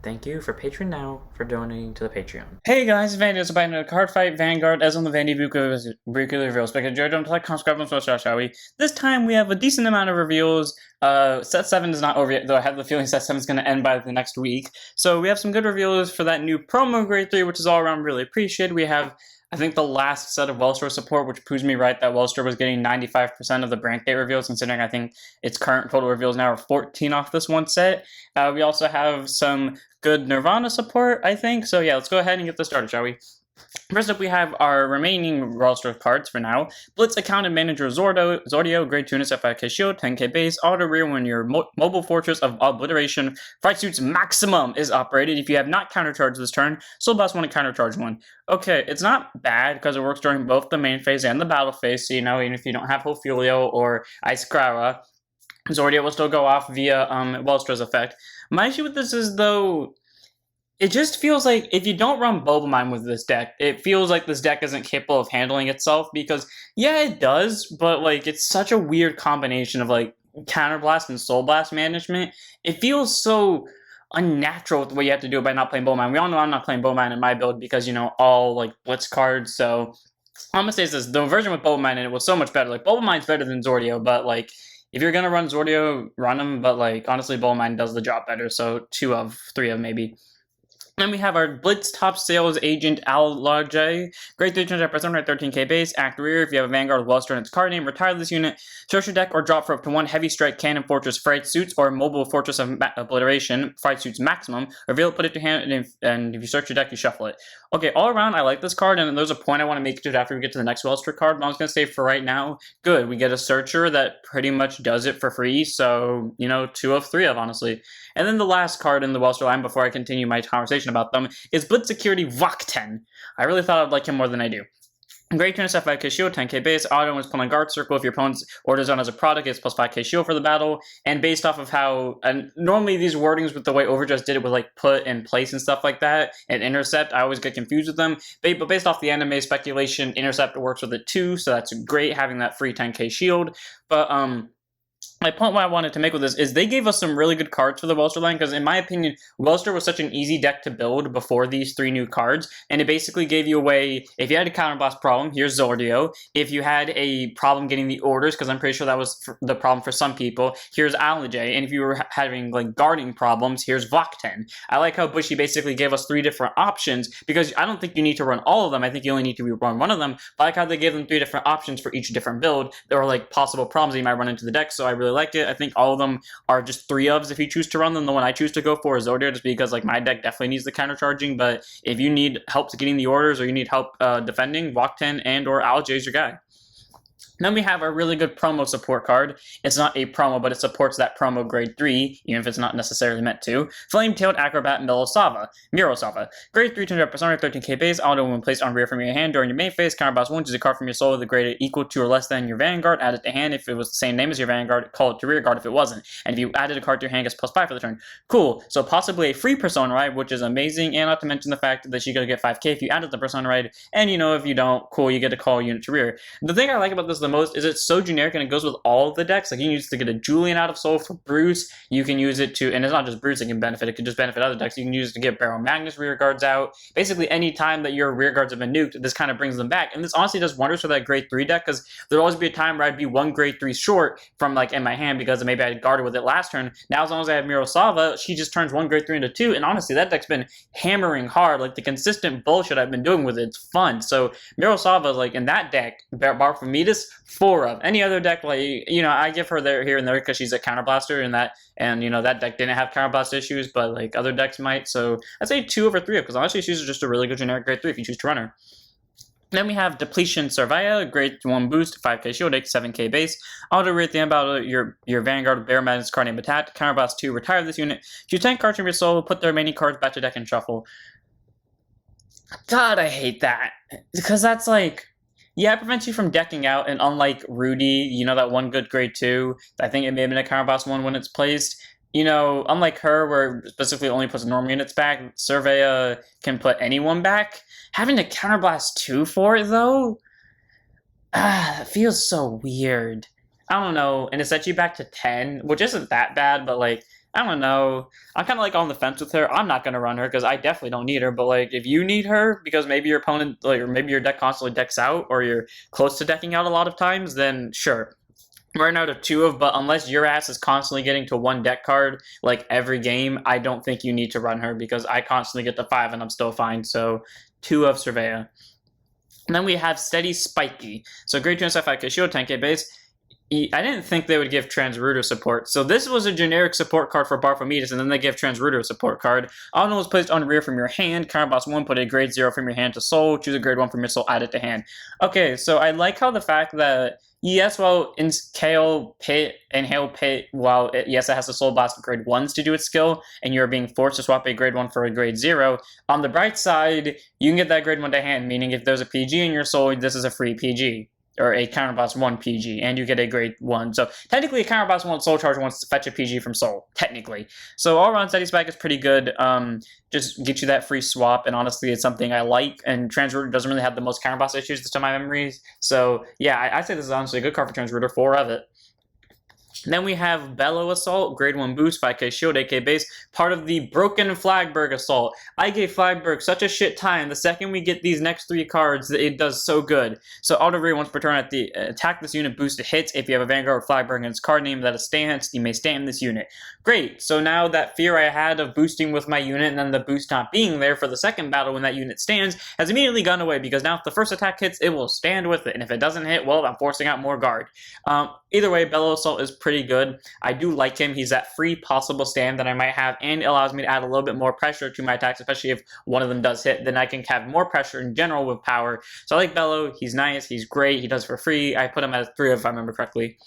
Thank you for Patreon now for donating to the Patreon. Hey guys, Vanity is about a card fight Vanguard as on the Vanity briefly reveals. But enjoy, don't like, subscribe, and so shall we? This time we have a decent amount of reveals. Set 7 is not over yet, though I have the feeling Set 7 is going to end by the next week. So we have some good reveals for that new promo Grade 3, which is all around really appreciated. We have, I think, the last set of Wellstore support, which proves me right that Wellstore was getting 95% of the brand gate reveals, considering I think its current total reveals now are 14 off this one set. We also have some good Nirvana support, I think. So yeah, let's go ahead and get this started, shall we? First up, we have our remaining roster cards for now. Blitz Account and Manager Zordio, Grade 2 at 5k shield, 10k base, auto rear when your mobile fortress of obliteration fight suits maximum is operated. If you have not countercharged this turn, Soul Blast 1 and countercharge 1. Okay, it's not bad because it works during both the main phase and the battle phase, so even if you don't have Hophelio or Ice Krara, Zordio will still go off via Wellstore's effect. My issue with this is, though, it just feels like if you don't run Bulbamine with this deck, it feels like this deck isn't capable of handling itself because, yeah, it does, but, like, it's such a weird combination of, like, Counterblast and Soul Blast management. It feels so unnatural with the way you have to do it by not playing Bulbamine. We all know I'm not playing Bulbamine in my build because, all, like, Blitz cards, so I'm gonna say this, the version with Bulbamine in it was so much better. Like, Bulbamine's better than Zordio, but, like, if you're going to run Zordio, run him, but, like, honestly, Bulbamine does the job better, so 2 of 3 of maybe. Then we have our Blitz top sales agent Alaj, Grade 3 turns at 13k base, act rear. If you have a Vanguard with Wellstore in its card name, retire this unit, search your deck or drop for up to 1 heavy strike cannon fortress fright suits or mobile fortress of obliteration fright suits maximum. Reveal it, put it to hand, and if you search your deck, you shuffle it. Okay, all around, I like this card, and there's a point I want to make to it after we get to the next Wellstore card, but I'm just going to say for right now, good. We get a searcher that pretty much does it for free, so, 2 of 3 of, honestly. And then the last card in the Wellstore line before I continue my conversation about them is Blitz Security Vok10. I really thought I'd like him more than I do. Great turn at 5k shield, 10k base, auto when it's put on guard circle. If your opponent's order zone as a product, it's plus 5k shield for the battle. And based off of how, and normally these wordings with the way Overdress did it with like put and place and stuff like that, and intercept, I always get confused with them. But based off the anime speculation, intercept works with it too, so that's great having that free 10k shield. But, my point what I wanted to make with this is they gave us some really good cards for the Wellstore line because, in my opinion, Wellstore was such an easy deck to build before these 3 new cards, and it basically gave you a way, if you had a counterblast problem, here's Zordio. If you had a problem getting the orders, because I'm pretty sure that was the problem for some people, here's Alaj, and if you were having, like, guarding problems, here's Vok10. I like how Bushy basically gave us 3 different options, because I don't think you need to run all of them, I think you only need to run one of them, but I like how they gave them 3 different options for each different build. There were, like, possible problems that you might run into the deck, so I really liked it. I think all of them are just 3 ofs if you choose to run them. The one I choose to go for is Zordio, just because like my deck definitely needs the counter charging. But if you need help getting the orders or you need help defending, Vok10 and or Alaj is your guy. Then we have a really good promo support card. It's not a promo, but it supports that promo grade 3, even if it's not necessarily meant to. Flame-tailed Acrobat Mirosava. Grade 3 turns up 13k base, auto when placed on rear from your hand during your main phase. Counterblast 1 is a card from your soul with a grade equal to or less than your Vanguard. Add it to hand if it was the same name as your Vanguard. Call it to rear guard if it wasn't. And if you added a card to your hand, it's plus 5 for the turn. Cool. So possibly a free Persona Ride, which is amazing, and not to mention the fact that you're going to get 5k if you added the Persona Ride. And if you don't, cool, you get to call a unit to rear. The thing I like about this the most is it's so generic and it goes with all of the decks. Like you can use it to get a Julian out of Soul for Bruce. You can use it to, and it's not just Bruce that can benefit, it can just benefit other decks. You can use it to get Barrel Magnus rear guards out. Basically any time that your rear guards have been nuked, this kind of brings them back. And this honestly does wonders for that grade 3 deck because there'll always be a time where I'd be 1 grade 3 short from like in my hand because maybe I had guarded with it last turn. Now as long as I have Mirosava, she just turns 1 grade 3 into 2. And honestly, that deck's been hammering hard. Like the consistent bullshit I've been doing with it, it's fun. So Mirosava, like in that deck, bar from Metis, 4 of. Any other deck, like, I give her there here and there because she's a counterblaster and that deck didn't have counterblast issues, but like other decks might. So I'd say 2 over 3 of, because honestly she's just a really good generic grade 3 if you choose to run her. Then we have Depletion Surveya, grade 1 boost, 5k shield, 7k base. Auto rear at the end battle, your Vanguard with Bear Madness card name attacked. Counterblast 2, retire this unit. Choose 10 cards from your soul, put the remaining cards back to deck and shuffle. God, I hate that. Because that's like, yeah, it prevents you from decking out, and unlike Rudy, that one good grade 2, I think it may have been a counterblast 1 when it's placed. Unlike her, where it specifically only puts normal units back, Surveya can put anyone back. Having to counterblast 2 for it, though? That feels so weird. I don't know, and it sets you back to 10, which isn't that bad, but like, I don't know. I'm kind of like on the fence with her. I'm not going to run her because I definitely don't need her. But like, if you need her because maybe your opponent, like, or maybe your deck constantly decks out, or you're close to decking out a lot of times, then sure. Right now to 2 of, but unless your ass is constantly getting to 1 deck card like every game, I don't think you need to run her because I constantly get to 5 and I'm still fine. So 2 of Surveya. And then we have Steady Spiky. So grade 2 and 5K shield 10k base. I didn't think they would give Transruder support. So this was a generic support card for Barfometus, and then they give Transruder a support card. Auto was placed on rear from your hand. Counterboss 1, put a grade 0 from your hand to soul. Choose a grade 1 from your soul, add it to hand. Okay, so I like how the fact that, yes, well, Inhale Pit, while yes, it has the Soul Blast grade 1s to do its skill, and you're being forced to swap a grade 1 for a grade 0. On the bright side, you can get that grade 1 to hand, meaning if there's a PG in your soul, this is a free PG. Or a Counterboss 1 PG, and you get a grade 1. So technically a Counterboss 1 Soul Charge wants to fetch a PG from Soul, technically. So all around Steady Spike is pretty good. Just get you that free swap, and honestly it's something I like, and Transruder doesn't really have the most Counterboss issues to my memories. So yeah, I'd say this is honestly a good card for Transruder, 4 of it. Then we have Bellow Assault, grade 1 boost, 5k shield, 8k base, part of the broken Flagberg Assault. I gave Flagberg such a shit time. The second we get these next 3 cards, it does so good. So auto rear once per turn at the attack this unit boosted hits. If you have a Vanguard Flagberg and its card name that is stance, you may stand this unit. Great, so now that fear I had of boosting with my unit and then the boost not being there for the second battle when that unit stands has immediately gone away, because now if the first attack hits, it will stand with it. And if it doesn't hit, well, I'm forcing out more guard. Either way, Bellow Assault is pretty good. I do like him. He's that free possible stand that I might have, and it allows me to add a little bit more pressure to my attacks, especially if one of them does hit. Then I can have more pressure in general with power. So I like Bellow. He's nice. He's great. He does it for free. I put him at 3 if I remember correctly.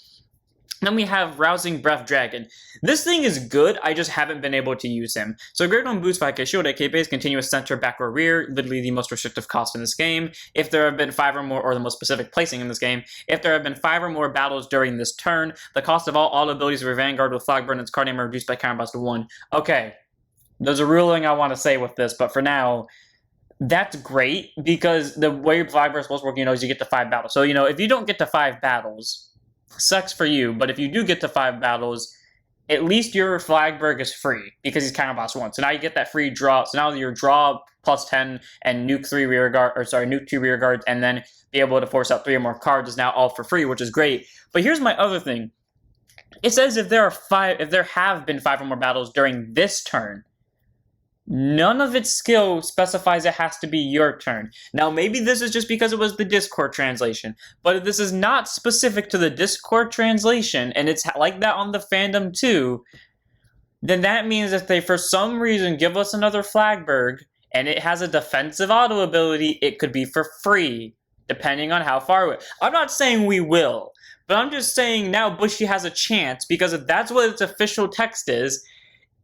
Then we have Rousing Breath Dragon. This thing is good, I just haven't been able to use him. So grade 1 boost 5k shield, 8k base, continuous center, back or rear, literally the most restrictive cost in this game. If there have been 5 or more, or the most specific placing in this game, if there have been 5 or more battles during this turn, the cost of all auto abilities of your Vanguard with Flagburn and its card name are reduced by Counterboss to 1. Okay, there's a ruling I want to say with this, but for now, that's great, because the way Flagburn is supposed to work, is you get to 5 battles. So, if you don't get to 5 battles, sucks for you, but if you do get to 5 battles, at least your Flagberg is free because he's Counterboss 1. So now you get that free draw. So now your draw plus 10 and nuke 3 rear guard, nuke 2 rear guards, and then be able to force out 3 or more cards is now all for free, which is great. But here's my other thing. It says if there have been 5 or more battles during this turn, none of its skill specifies it has to be your turn. Now, maybe this is just because it was the Discord translation, but if this is not specific to the Discord translation, and it's like that on the fandom too, then that means if they, for some reason, give us another Flagberg, and it has a defensive auto ability, it could be for free, depending on how far away. I'm not saying we will, but I'm just saying now Bushy has a chance, because if that's what its official text is,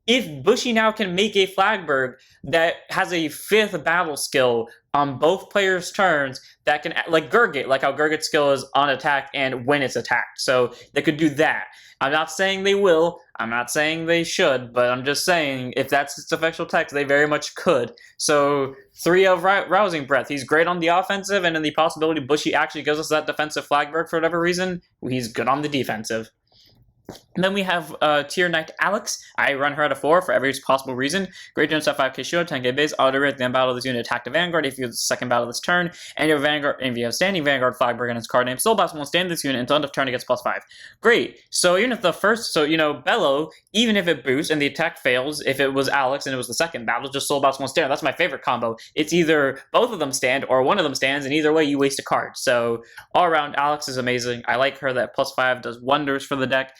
if Bushy now can make a Flagberg that has a 5th battle skill on both players' turns, that can, like Gurgit, like how Gurgit's skill is on attack and when it's attacked. So they could do that. I'm not saying they will. I'm not saying they should, but I'm just saying if that's its official text, they very much could. So 3 of Rousing Breath. He's great on the offensive, and in the possibility Bushy actually gives us that defensive Flagberg for whatever reason, he's good on the defensive. And then we have Tier Knight Alex. I run her at a 4 for every possible reason. Great Gen Stuff 5k shield, 10k base, auto rate, then battle this unit, attack the Vanguard if you have the second battle this turn, and your Vanguard, if you have standing Vanguard Flagberg and its card name, Soul Blast won't stand this unit until end of turn, it gets +5. Great. So even if the first, Bellow, even if it boosts and the attack fails, if it was Alex and it was the second battle, just Soul Blast won't stand. That's my favorite combo. It's either both of them stand or one of them stands, and either way you waste a card. So all around, Alex is amazing. I like her. That +5 does wonders for the deck.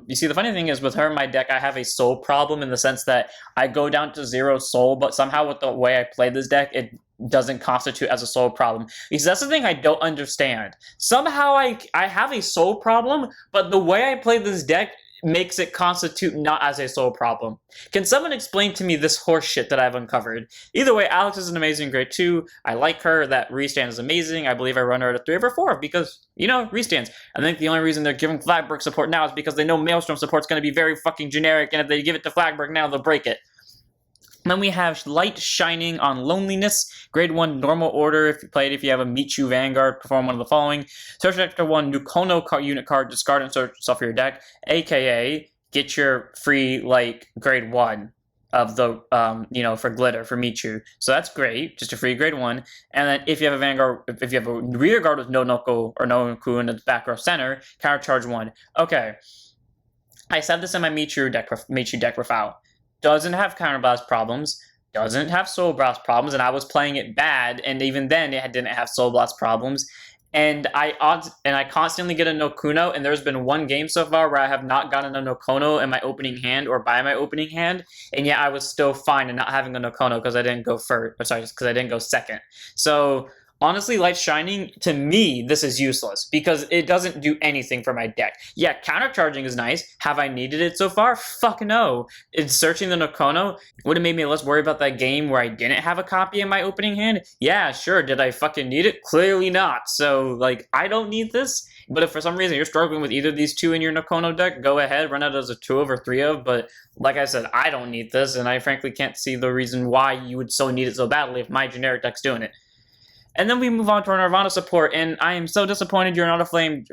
You see, the funny thing is with her in my deck, I have a soul problem in the sense that I go down to 0 soul, but somehow with the way I play this deck, it doesn't constitute as a soul problem. Because that's the thing I don't understand. Somehow I have a soul problem, but the way I play this deck makes it constitute not as a soul problem. Can someone explain to me this horse shit that I've uncovered? Either way, Alex is an amazing grade 2. I like her. That restand is amazing. I believe I run her at a 3 over 4 because, restands. I think the only reason they're giving Flagberg support now is because they know Maelstrom support's going to be very fucking generic, and if they give it to Flagberg now, they'll break it. Then we have Light Shining on Loneliness. Grade 1 normal order. If you have a Michu Vanguard, perform one of the following. Search after 1 Nukono unit card, discard and search yourself for your deck. AKA, get your free, like, grade 1 of the, for glitter, for Michu. So that's great, just a free grade 1. And then if you have a Vanguard, if you have a rear guard with no Noko or no Nku in the back row center, counter charge 1. Okay. I said this in my Michu deck profile. Doesn't have counterblast problems, doesn't have soul blast problems, and I was playing it bad, and even then it didn't have soul blast problems. And I constantly get a Nokuno, and there's been one game so far where I have not gotten a Nokono in my opening hand or by my opening hand, and yet I was still fine in not having a Nokono because I didn't go first. Because I didn't go second. So honestly, Light Shining, to me, this is useless because it doesn't do anything for my deck. Yeah, countercharging is nice. Have I needed it so far? Fuck no. In searching the Nokono, would have made me less worried about that game where I didn't have a copy in my opening hand? Yeah, sure. Did I fucking need it? Clearly not. So, like, I don't need this. But if for some reason you're struggling with either of these two in your Nokono deck, go ahead, run it as a 2 of or 3 of. But like I said, I don't need this, and I frankly can't see the reason why you would so need it so badly if my generic deck's doing it. And then we move on to our Nirvana support, and I am so disappointed you're not a Flame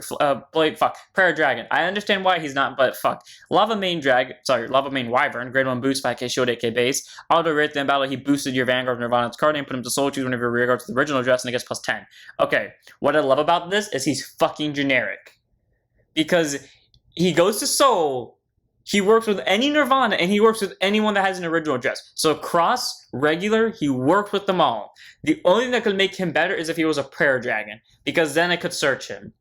Blade. Fuck. Prayer Dragon. I understand why he's not, but fuck. Lava Main Wyvern, grade 1 boost, 5k shield, 8k base. Auto rate, then battle, he boosted your Vanguard of Nirvana's card and put him to soul choose whenever your rear guard to the original address, and it gets plus 10. Okay, what I love about this is he's fucking generic. Because he goes to soul, he works with any Nirvana, and he works with anyone that has an original address. So cross, regular, he worked with them all. The only thing that could make him better is if he was a Prayer Dragon, because then I could search him.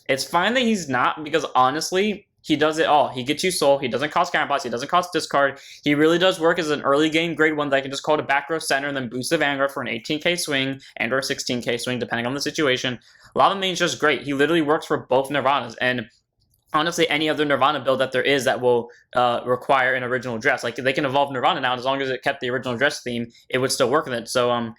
It's fine that he's not, because honestly, he does it all. He gets you soul, he doesn't cost counterblast, he doesn't cost discard. He really does work as an early game grade 1 that I can just call to back row center and then boost the Vanguard for an 18k swing and or 16k swing, depending on the situation. Lava Main's just great. He literally works for both Nirvanas, and honestly, any other Nirvana build that there is that will require an original dress. Like, they can evolve Nirvana now, and as long as it kept the original dress theme, it would still work with it. So,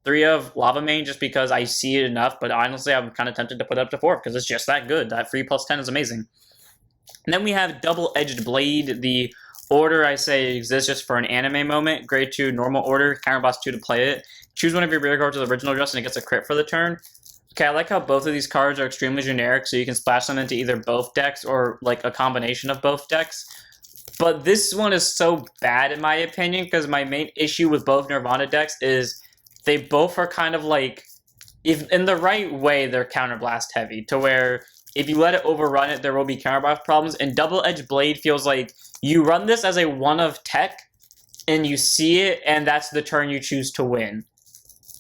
3 of Lava Main just because I see it enough, but honestly, I'm kind of tempted to put it up to 4 because it's just that good. That free plus 10 is amazing. And then we have Double-Edged Blade. The order, I say, exists just for an anime moment. Grade 2, normal order, counterblast 2 to play it. Choose one of your rear guards to the original dress, and it gets a crit for the turn. Okay, I like how both of these cards are extremely generic, so you can splash them into either both decks or, like, a combination of both decks. But this one is so bad, in my opinion, because my main issue with both Nirvana decks is they both are kind of, like, if in the right way, they're counterblast heavy, to where if you let it overrun it, there will be counterblast problems, and Double-Edged Blade feels like you run this as a 1 of tech, and you see it, and that's the turn you choose to win.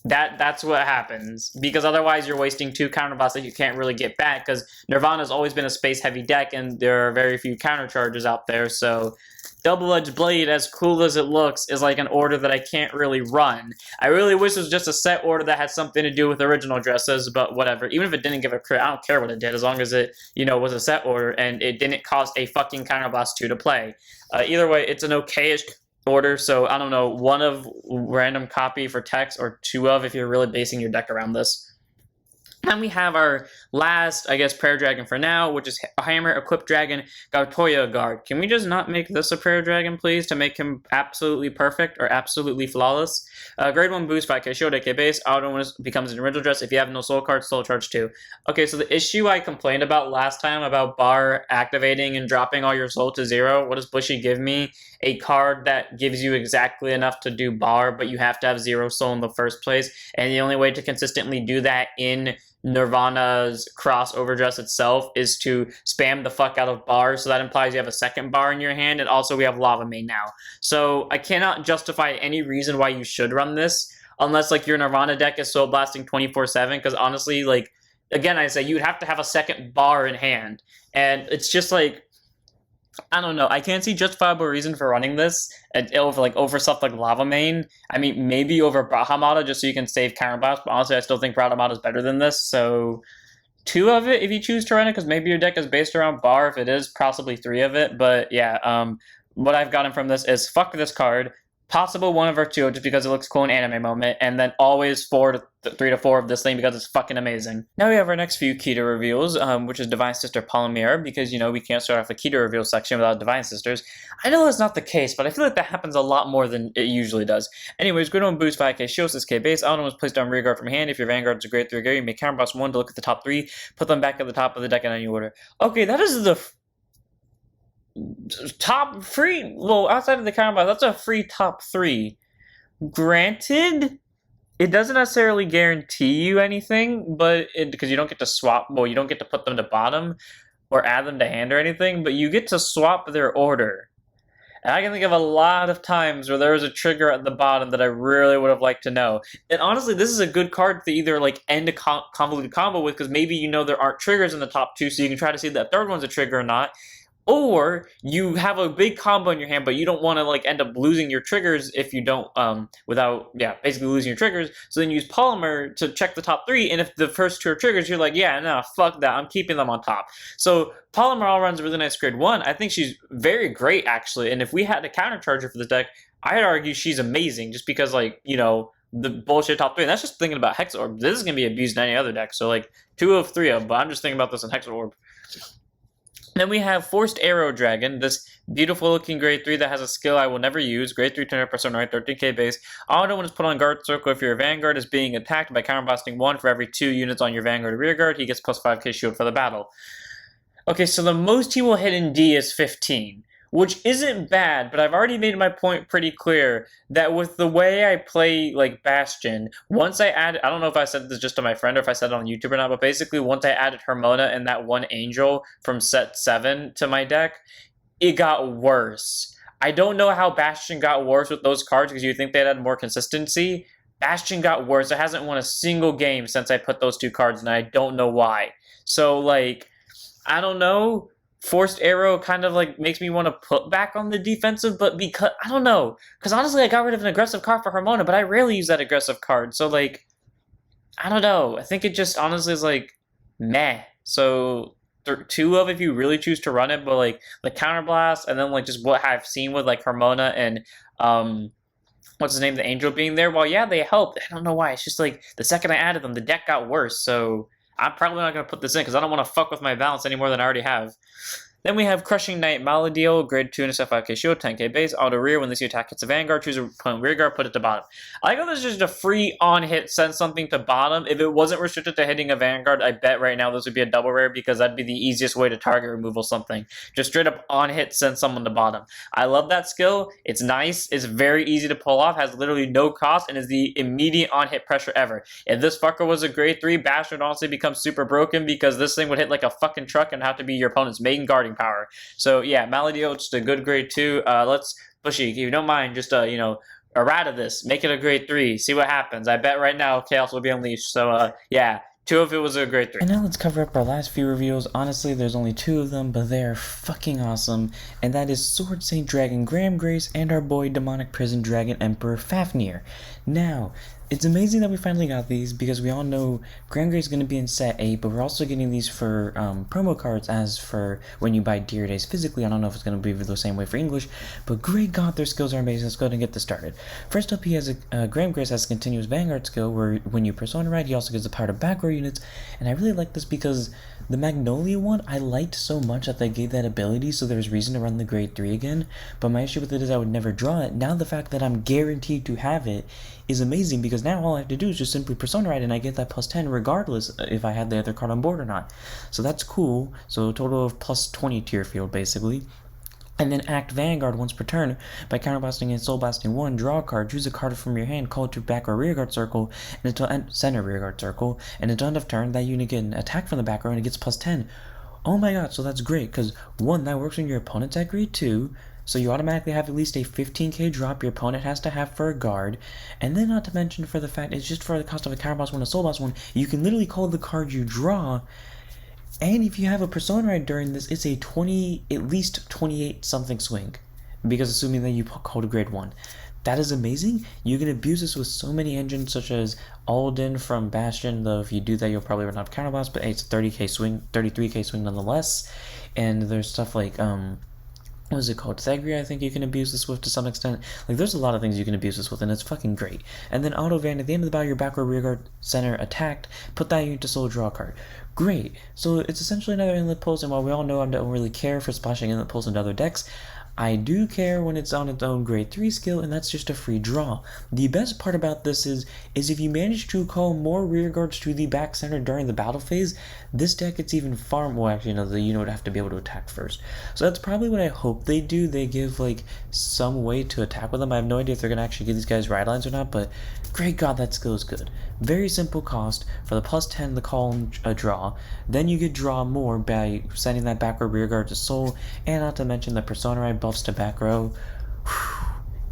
That's what happens, because otherwise you're wasting 2 counterblasts that you can't really get back, because Nirvana's always been a space-heavy deck, and there are very few counter charges out there, so Double-Edged Blade, as cool as it looks, is like an order that I can't really run. I really wish it was just a set order that had something to do with original dresses, but whatever. Even if it didn't give a crit, I don't care what it did, as long as it, was a set order, and it didn't cost a fucking counterblast 2 to play. Either way, it's an okay-ish order, so I don't know, 1 of random copy for text, or 2 of if you're really basing your deck around this. And we have our last, I guess, Prayer Dragon for now, which is Hammer Equipped Dragon Gatoya Guard. Can we just not make this a Prayer Dragon, please, to make him absolutely perfect or absolutely flawless? Grade 1 boost, 5k shield, 8k base. Auto when it becomes an original dress. If you have no soul cards, soul charge 2. Okay, so the issue I complained about last time about Bar activating and dropping all your soul to 0, what does Bushy give me? A card that gives you exactly enough to do Bar, but you have to have 0 soul in the first place. And the only way to consistently do that in Nirvana's cross overdress itself is to spam the fuck out of bars, so that implies you have a second bar in your hand, and also we have Lava Main now. So I cannot justify any reason why you should run this, unless like your Nirvana deck is soul blasting 24/7, because honestly, like, again, I say you'd have to have a second bar in hand, and it's just like, I don't know. I can't see justifiable reason for running this over stuff like Lava Main. I mean, maybe over Brahmada just so you can save counterblast, but honestly, I still think Brahmada is better than this. So 2 of it if you choose to run it, because maybe your deck is based around Bar. If it is, possibly 3 of it. But yeah, what I've gotten from this is fuck this card. Possible 1 of or 2 just because it looks cool in anime moment, and then always 3 to 4 of this thing because it's fucking amazing. Now we have our next few Kita reveals, which is Divine Sister Palmier, because, we can't start off the Kita reveal section without Divine Sisters. I know that's not the case, but I feel like that happens a lot more than it usually does. Anyways, good on boost 5k shield, 6k base. Auto was placed on rear guard from hand. If your Vanguard's a grade 3 gear, you may counterblast 1 to look at the top 3, put them back at the top of the deck in any order. Okay, that is the top free. Well, outside of the counter blast, that's a free top 3. Granted, it doesn't necessarily guarantee you anything, but because you don't get to swap. Well, you don't get to put them to bottom or add them to hand or anything, but you get to swap their order. And I can think of a lot of times where there was a trigger at the bottom that I really would have liked to know. And honestly, this is a good card to either like end a convoluted combo with, because maybe you know there aren't triggers in the top 2, so you can try to see if that third one's a trigger or not. Or you have a big combo in your hand, but you don't want to like end up losing your triggers if you don't, basically losing your triggers. So then you use Palmier to check the top 3, and if the first 2 are triggers, you're like, yeah, no, fuck that, I'm keeping them on top. So Palmier all runs a really nice grade 1. I think she's very great, actually, and if we had a countercharge her for this deck, I'd argue she's amazing, just because, like, you know, the bullshit top 3, and that's just thinking about Hex Orb. This is going to be abused in any other deck, so like 2 of 3 of them, but I'm just thinking about this in Hex Orb. Then we have Forced Arrow Dragon, this beautiful looking grade 3 that has a skill I will never use. Grade 3 200% right, 13k base. Auto when it's put on guard circle if your Vanguard is being attacked by counterblasting 1 for every 2 units on your Vanguard or rear guard, he gets plus 5k shield for the battle. Okay, so the most he will hit in D is 15. Which isn't bad, but I've already made my point pretty clear that with the way I play, like, Bastion, once I added, I don't know if I said this just to my friend or if I said it on YouTube or not, but basically once I added Hermona and that one Angel from set 7 to my deck, it got worse. I don't know how Bastion got worse with those cards because you think they'd had more consistency. Bastion got worse. It hasn't won a single game since I put those 2 cards, and I don't know why. So, like, I don't know. Forced Arrow kind of like makes me want to put back on the defensive, but because I don't know, because honestly I got rid of an aggressive card for Hermona, but I rarely use that aggressive card, so like I don't know. I think it just honestly is like meh. So 2 of if you really choose to run it, but like the counterblast and then like just what I've seen with like Hermona and what's his name, the Angel being there. Well, yeah, they helped. I don't know why. It's just like the second I added them, the deck got worse. So I'm probably not going to put this in because I don't want to fuck with my balance any more than I already have. Then we have Crushing Knight Maledi, grade 2 and a 5k shield, 10k base, auto rear. When this attack hits a Vanguard, choose a opponent rear guard, put it to bottom. I like how this is just a free on hit, send something to bottom. If it wasn't restricted to hitting a Vanguard, I bet right now this would be a double rare because that'd be the easiest way to target removal something. Just straight up on hit, send someone to bottom. I love that skill. It's nice. It's very easy to pull off, has literally no cost, and is the immediate on hit pressure ever. If this fucker was a grade 3, Bash would honestly become super broken because this thing would hit like a fucking truck and have to be your opponent's main guarding power. So yeah, Maledi, just a good grade 2. Let's Bushy, if you don't mind, just errata this, make it a grade 3, see what happens. I bet right now Chaos will be unleashed. So yeah, 2 if it was a grade 3. And now let's cover up our last few reveals. Honestly, there's only 2 of them, but they are fucking awesome. And that is Sword Saint Dragon Gramgrace and our boy Demonic Prison Dragon Emperor Fafnir. Now, it's amazing that we finally got these because we all know Gramgrace is going to be in set 8, but we're also getting these for promo cards as for when you buy Dear Days physically. I don't know if it's going to be the same way for English, but great god, their skills are amazing. Let's go ahead and get this started. First up, he has Gramgrace has a continuous Vanguard skill where when you persona ride, he also gives the power to backrow units, and I really like this because the Magnolia one, I liked so much that they gave that ability, so there's reason to run the grade 3 again, but my issue with it is I would never draw it. Now the fact that I'm guaranteed to have it is amazing because now all I have to do is just simply persona ride and I get that plus 10 regardless if I had the other card on board or not. So that's cool. So a total of plus 20 tier field basically. And then act Vanguard once per turn by counterblasting and soul blasting 1, draw a card, choose a card from your hand, call it to back or rear guard circle, and until center rear guard circle, and until end of turn, that unit get an attack from the back row and it gets plus 10. Oh my god, so that's great, because 1, that works when your opponent's at grade 2, so you automatically have at least a 15k drop your opponent has to have for a guard, and then not to mention for the fact, it's just for the cost of a counterblast 1, a soul blast 1, you can literally call the card you draw. And if you have a persona ride during this, it's a at least 28 something swing. Because assuming that you called a grade 1. That is amazing. You can abuse this with so many engines such as Alden from Bastion, though if you do that you'll probably run out of counterblast, but hey, it's a 30k swing, 33k swing nonetheless. And there's stuff like what is it called? Thagria, I think you can abuse this with to some extent. Like, there's a lot of things you can abuse this with, and it's fucking great. And then Auto Van, at the end of the battle, your back row rear guard center attacked, put that unit to soul draw card. Great. So it's essentially another inlet pulse, and while we all know I don't really care for splashing inlet pulse into other decks, I do care when it's on its own grade 3 skill, and that's just a free draw. The best part about this is if you manage to call more rearguards to the back center during the battle phase, this deck gets even far more. Actually, no, the unit would have to be able to attack first. So that's probably what I hope they do. They give like some way to attack with them. I have no idea if they're going to actually give these guys ride lines or not, but great god, that skill is good. Very simple cost for the plus 10, the call and a draw. Then you get draw more by sending that backward rearguard to soul, and not to mention the persona ride buffs to back row.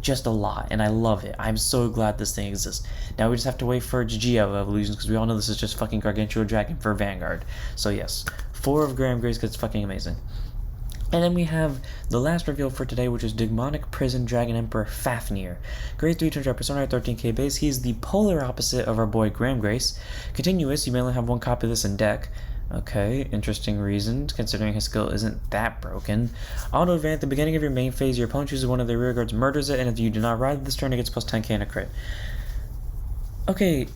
Just a lot, and I love it. I'm so glad this thing exists. Now we just have to wait for GGO evolutions, because we all know this is just fucking Gargantua Dragon for Vanguard. So yes, 4 of Gramgrace, because it's fucking amazing. And then we have the last reveal for today, which is Demonic Prison Dragon Emperor Fafnir. Grade 3 turns persona 13k base. He's the polar opposite of our boy Gramgrace. Continuous, you may only have 1 copy of this in deck. Okay, interesting reasons, considering his skill isn't that broken. Auto advance at the beginning of your main phase, your opponent chooses one of their rearguards, murders it, and if you do not ride this turn, it gets plus 10k and a crit. Okay,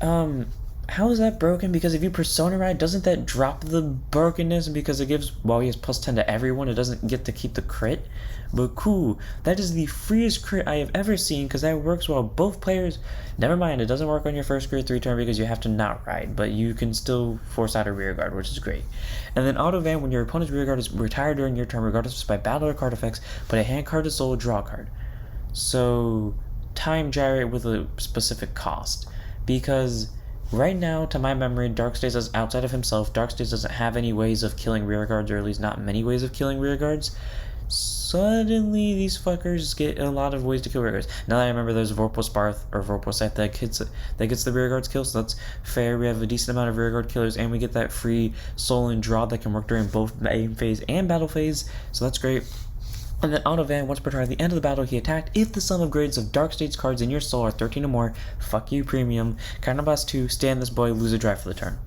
how is that broken? Because if you persona ride, doesn't that drop the brokenness because it gives, well, he has plus 10 to everyone, it doesn't get to keep the crit? But cool, that is the freest crit I have ever seen, because that works while both players, never mind, it doesn't work on your first grade 3 turn because you have to not ride, but you can still force out a rear guard, which is great. And then auto van, when your opponent's rear guard is retired during your turn, regardless by battle or card effects, put a hand card to soul, draw a card. So, time gyrate with a specific cost, because right now, to my memory, Darkstays is outside of himself. Darkstays doesn't have any ways of killing rearguards, or at least not many ways of killing rearguards. Suddenly, these fuckers get a lot of ways to kill rearguards. Now that I remember, there's Vorpal Sparth, or Vorpal Scythe that gets the rearguards kill, so that's fair. We have a decent amount of rearguard killers, and we get that free soul and draw that can work during both aim phase and battle phase, so that's great. And then auto van, once per turn at the end of the battle, he attacked. If the sum of grades of Dark States cards in your soul are 13 or more, fuck you, premium. Counterblast 2, stand this boy, lose a drive for the turn.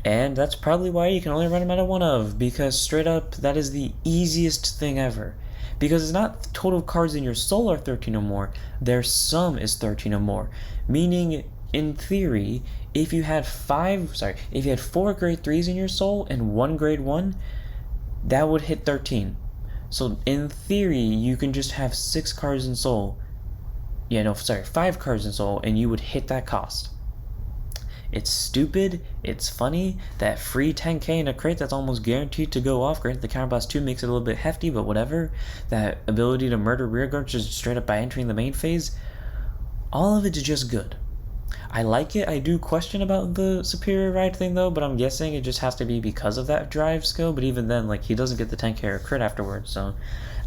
And that's probably why you can only run him out of 1 of, because straight up, that is the easiest thing ever. Because it's not the total cards in your soul are 13 or more, their sum is 13 or more. Meaning, in theory, if you had 4 grade 3s in your soul and 1 grade 1, that would hit 13. So in theory, you can just have 6 cards in soul. 5 cards in soul, and you would hit that cost. It's stupid, it's funny, that free 10k in a crate that's almost guaranteed to go off. Granted, the Counterblast 2 makes it a little bit hefty, but whatever. That ability to murder rearguards just straight up by entering the main phase, all of it is just good. I like it. I do question about the superior ride thing though, but I'm guessing it just has to be because of that drive skill. But even then, like, he doesn't get the 10k or crit afterwards, so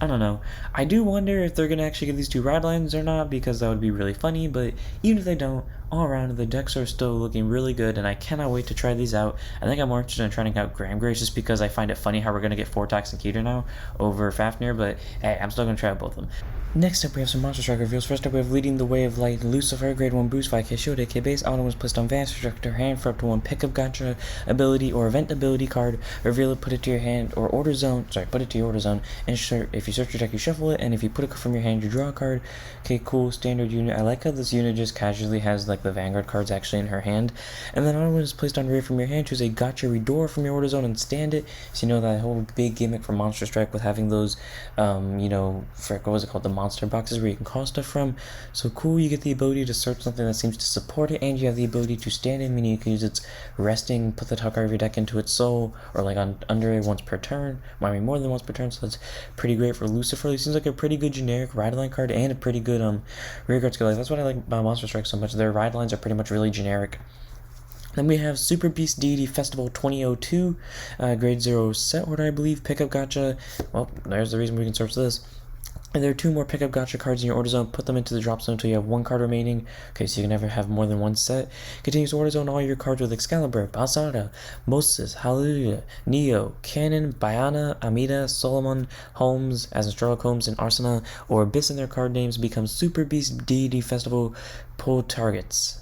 I don't know. I do wonder if they're gonna actually get these 2 ride lines or not, because that would be really funny. But even if they don't, all around the decks are still looking really good, and I cannot wait to try these out. I think I'm more interested in trying out Gramgrace just because I find it funny how we're gonna get 4 attacks and Keter now over Fafnir. But hey, I'm still gonna try out both of them. Next up, we have some Monster Strike reveals. First up, we have Leading the Way of Light, Lucifer, grade 1 boost, 5k shield, 8k base. Auto was placed on Vance, Destructor hand for up to 1 pickup gotcha ability or event ability card. Reveal it, put it to your hand or order zone. Put it to your order zone. And if you search your deck, you shuffle it. And if you put it from your hand, you draw a card. Okay, cool, standard unit. I like how this unit just casually has like the Vanguard cards actually in her hand. And then auto is placed on rear from your hand. Choose a gotcha redoor from your order zone and stand it. So you know that whole big gimmick for Monster Strike with having those, what was it called? The monster boxes where you can call stuff from. So cool, you get the ability to search something that seems to support it, and you have the ability to stand it, meaning you can use its resting, put the top card of your deck into its soul, or like under it once per turn, more than once per turn, so that's pretty great for Lucifer. It seems like a pretty good generic ride line card, and a pretty good rearguard skill. That's what I like about Monster Strike so much. Their ride lines are pretty much really generic. Then we have Super Beast Deity Festival 2002, grade 0 set order, I believe, pickup gotcha. Well, there's the reason we can search this. And there are 2 more pickup gotcha cards in your order zone. Put them into the drop zone until you have 1 card remaining. Okay, so you can never have more than 1 set. Continues to order zone all your cards with Excalibur, Basaral, Moses, Hallelujah, Neo, Cannon, Bayana, Amida, Solomon, Holmes, as in Sherlock Holmes and Arsene, or Abyss in their card names. Become Super Beast Deity Festival pull targets.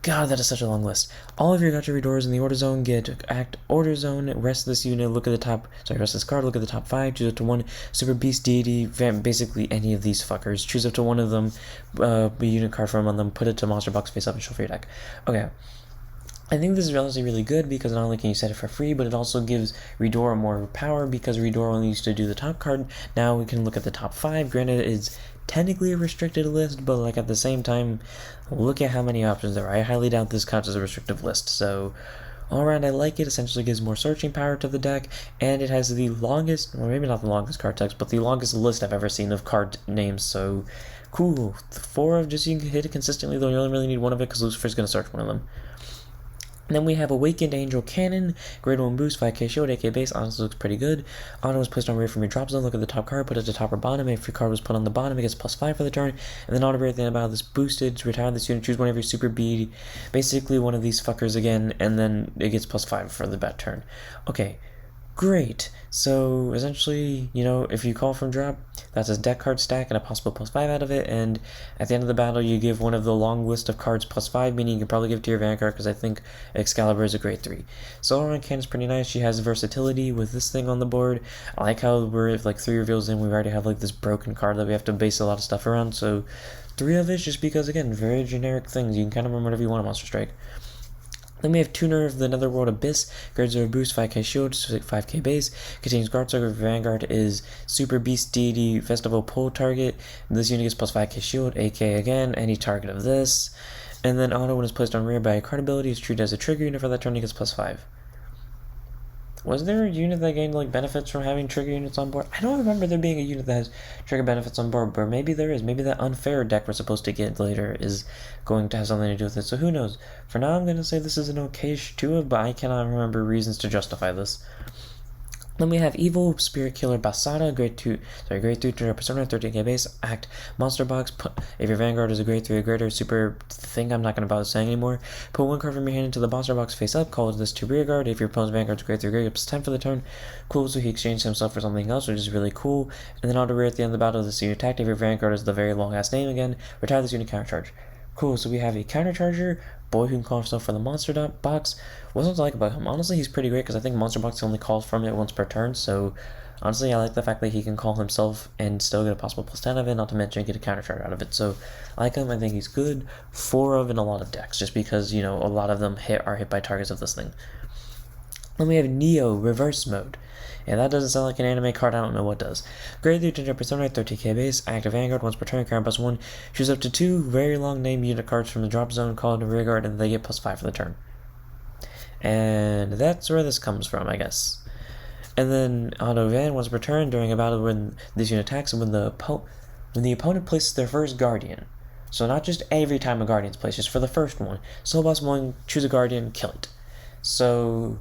God, that is such a long list. All of your gotcha redoors in the order zone get act order zone. Rest this unit, rest this card, look at the top 5, choose up to 1 Super Beast Deity, basically any of these fuckers. Choose up to 1 of them, a unit card from one of them, put it to monster box face up and shuffle your deck. Okay. I think this is honestly really good because not only can you set it for free, but it also gives Redora more power because Redora only used to do the top card. Now we can look at the top 5. Granted, it's technically a restricted list, but like at the same time, look at how many options there are. I highly doubt this counts as a restrictive list. So all around, I like it. Essentially gives more searching power to the deck, and it has the longest, or maybe not the longest card text, but the longest list I've ever seen of card names. So cool. 4 of just you can hit it consistently, though you only really need one of it because Lucifer's going to search one of them. Then we have Awakened Angel Cannon, grade 1 boost, 5k shield, 8k base, honestly looks pretty good. Auto is placed on rear from your drop zone, look at the top card, put it to top or bottom, if your card was put on the bottom, it gets +5 for the turn, and then auto at the end of battle, this boosted, to retire this unit, choose one of your super bead, basically one of these fuckers again, and then it gets +5 for the bat turn. Okay, great. So essentially, you know, if you call from drop, that's a deck card stack and a possible +5 out of it, and at the end of the battle you give one of the long list of cards +5, meaning you can probably give it to your Vanguard because I think Excalibur is a grade 3. So all around Cannon's pretty nice. She has versatility with this thing on the board. I like how we're like 3 reveals in, we already have like this broken card that we have to base a lot of stuff around, so 3 of it just because, again, very generic things. You can kind of run whatever you want on Monster Strike. Then we have Tuner of the Netherworld Abyss, grade 0 boost, 5k shield, 5k base, contains Guard Circle. Vanguard is Super Beast Deity Festival Pull target. This unit gets +5k shield, 8k again, any target of this. And then auto, when it's placed on rear by a card ability, is treated as a trigger unit for that turn, it gets +5. Was there a unit that gained like benefits from having trigger units on board? I don't remember there being a unit that has trigger benefits on board, but maybe there is. Maybe that unfair deck we're supposed to get later is going to have something to do with it, so who knows. For now, I'm going to say this is an okay-ish 2 of, but I cannot remember reasons to justify this. Then we have Evil Spirit Killer Basaral, grade 3 persona, 13k base, act, monster box. If your Vanguard is a grade 3 or greater super thing, I'm not going to bother saying anymore. Put 1 card from your hand into the monster box face up, call this to rear guard. If your opponent's Vanguard is grade 3 or greater, it's 10 for the turn. Cool, so he exchanged himself for something else, which is really cool. And then auto rear at the end of the battle, this unit attacked. If your Vanguard is the very long ass name again, retire this unit counter charge. Cool, so we have a counter charger, boy who can call himself for the monster box. What's I like about him? Honestly, he's pretty great because I think monster box only calls from it once per turn, so honestly, I like the fact that he can call himself and still get a possible +10 of it, not to mention get a counter charge out of it. So I like him, I think he's good. 4 of in a lot of decks, just because, you know, a lot of them are hit by targets of this thing. Then we have Neo Reverse Mode. Yeah, that doesn't sound like an anime card, I don't know what does. Grade 3 Ginger Persona, 13k base, active Vanguard, once per turn, current +1. Choose up to 2 very long name unit cards from the drop zone, call into rear guard, and they get +5 for the turn. And that's where this comes from, I guess. And then auto Van, once per turn, during a battle when this unit attacks, and when the opponent places their first Guardian. So not just every time a Guardian's placed, just for the first one. Soul Boss 1, choose a Guardian, kill it. So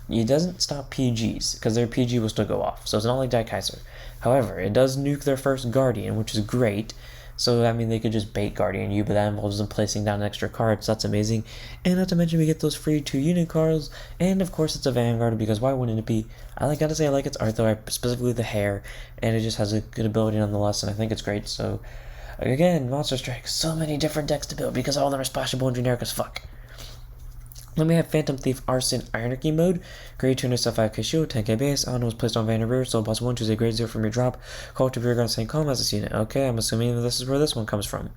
it doesn't stop PGs, because their PG will still go off, so it's not like Die Kaiser. However, it does nuke their first Guardian, which is great. So, I mean, they could just bait Guardian you, but that involves them placing down an extra card, so that's amazing. And not to mention, we get those free 2 unit cards, and of course it's a Vanguard, because why wouldn't it be? Gotta say, I like its art, though, specifically the hair, and it just has a good ability nonetheless, and I think it's great. So, again, Monster Strike, so many different decks to build, because all of them are splashable and generic as fuck. Then we have Phantom Thief Arsene Anarchy mode. Grade 2 5k shield, 10k base. Auto is placed on Vanguard rear, so boss 1, choose a grade 0 from your drop. Call to rear guard saying calm as a unit. Okay, I'm assuming that this is where this one comes from.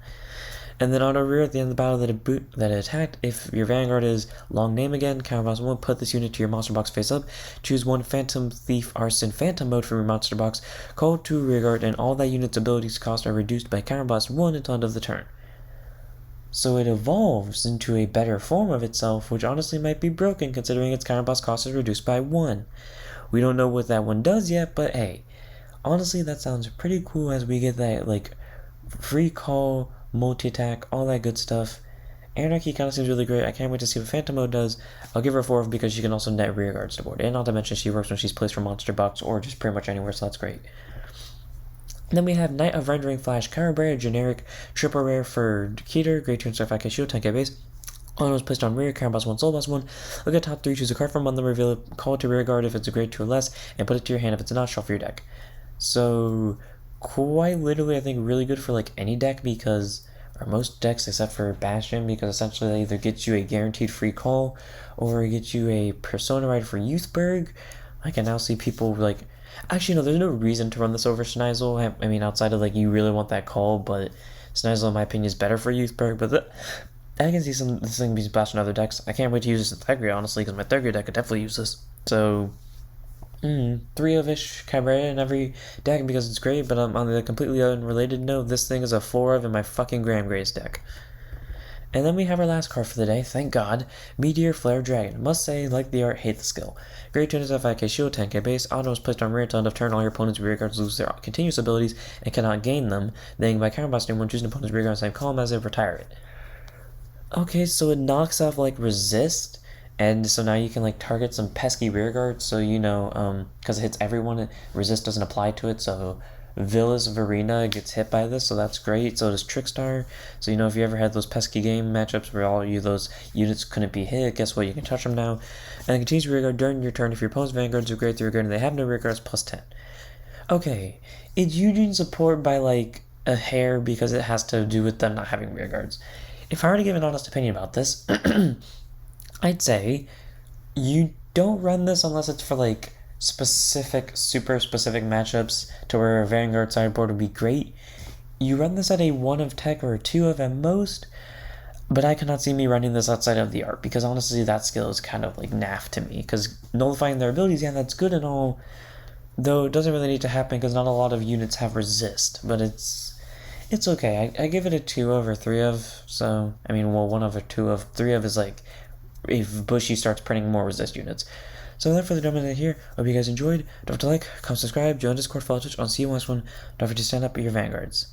And then auto rear at the end of the battle that it attacked. If your Vanguard is long name again, counter boss 1, put this unit to your monster box face up. Choose 1 Phantom Thief Arsene Phantom mode from your monster box. Call to rear guard, and all that unit's abilities cost are reduced by counter boss 1 until end of the turn. So it evolves into a better form of itself, which honestly might be broken considering its counter boss cost is reduced by 1. We don't know what that one does yet, but hey, honestly that sounds pretty cool as we get that like free call, multi-attack, all that good stuff. Anarchy kind of seems really great. I can't wait to see what Phantom Mode does. I'll give her 4 because she can also net rear guards to board, and not to mention she works when she's placed from monster box or just pretty much anywhere, so that's great. Then we have Knight of Rendering Flash Cairbre, a generic triple rare for Keter, grade 2 5k shield, 10k base. Auto is placed on rear, Cairn boss 1, Soul boss 1. Look at top 3, choose a card from on them, reveal it, call it to rear guard if it's a grade 2 or less, and put it to your hand if it's not, shuffle your deck. So, quite literally, I think really good for like any deck because, or most decks except for Bastion, because essentially that either gets you a guaranteed free call or it gets you a Persona Ride for Youthberg. I can now see people like, actually, no, there's no reason to run this over Schneisel. I mean, outside of, like, you really want that call, but Schneisel, in my opinion, is better for Youthberg, but I can see this thing being splashed in other decks. I can't wait to use this in third grade, honestly, because my third grade deck could definitely use this. So, 3 of ish Cairbre in every deck because it's great, but on the completely unrelated note, this thing is a 4 of in my fucking Gramgrace deck. And then we have our last card for the day, thank God, Meteor Flare Dragon. Must say, like the art, hate the skill. Great 275k shield, 10k base, auto is placed on rear till end of turn, all your opponent's rear guards lose their continuous abilities and cannot gain them. Then by counterblasting one, choose an opponent's rear guard same column as they retire it. Okay, so it knocks off like resist, and so now you can like target some pesky rear guards, so you know, because it hits everyone, resist doesn't apply to it, so Villas Verena gets hit by this, so that's great. So does Trickstar. So you know, if you ever had those pesky game matchups where all you those units couldn't be hit, guess what? You can touch them now. And it continues rear guard during your turn if your opponent's vanguards are great to rear guard and they have no rear guards, plus 10. Okay, it's Eugene support by like a hair because it has to do with them not having rear guards. If I were to give an honest opinion about this, I'd say you don't run this unless it's for like specific, super specific matchups to where a Vanguard sideboard would be great. You run this at a 1 of tech or a 2 of at most, but I cannot see me running this outside of the art because honestly that skill is kind of like naff to me because nullifying their abilities, yeah, that's good and all, though it doesn't really need to happen because not a lot of units have resist, but it's okay. I give it a 2 of or 3 of, so, I mean, well, 1 of or 2 of, 3 of is like, if Bushy starts printing more resist units. So without further ado, here, hope you guys enjoyed. Don't forget to like, comment, subscribe, join Discord, follow Twitch, I'll see you on the next one. Don't forget to stand up at your vanguards.